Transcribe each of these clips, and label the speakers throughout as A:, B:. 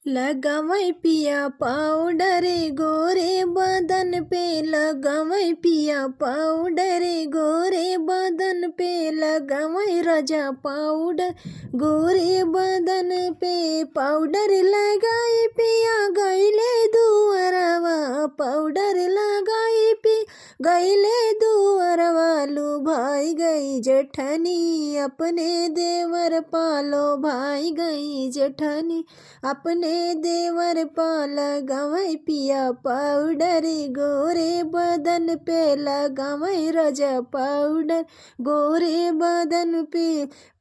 A: लगावै पिया पाउडर गोरे बदन पे, लगावै पिया पाउडर गोरे बदन पे, लगावै राजा पाउडर गोरे बदन पे। पाउडर लगाई पिया गईले दुअरवा, पाउडर लगाई पी गईले दुअरवा। लुभाई गई जेठनी अपने देवर पालो, भाई गई जेठनी अपने देवर पाल। लगावै पिया पाउडर गोरे बदन पे, लगावै राजा पाउडर गोरे बदन पे।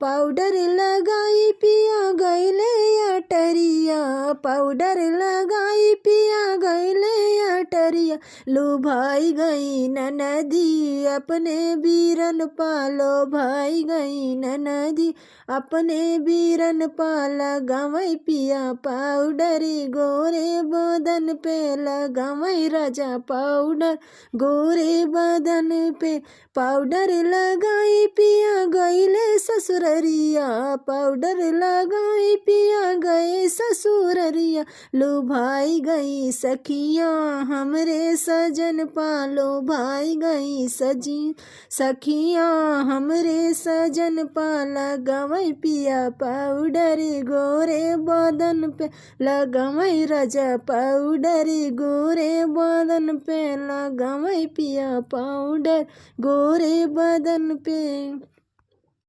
A: पाउडर लगाई पिया गईले अटरिया, पाउडर लगाई पिया गईले अटरिया। लुभाई गई ननदी अपने बीरन पालो, भाई गई ननदी अपने बीरन पाल। लगावै पिया पाउडर गोरे बदन पे, लगावै राजा पाउडर गोरे बदन पे। पाउडर लगाई पिया गईले ससुररिया, पाउडर लगाई पिया गए ससुररिया। लुभाई गई सखियाँ हमरे सजन पालो, भाई गई सजी सखियाँ हमरे सजन पाल। लगावै पिया पाउडर गोरे बदन पे, लगावै राजा पाउडर गोरे बदन पे, लगावै पिया पाउडर गोरे बदन पे।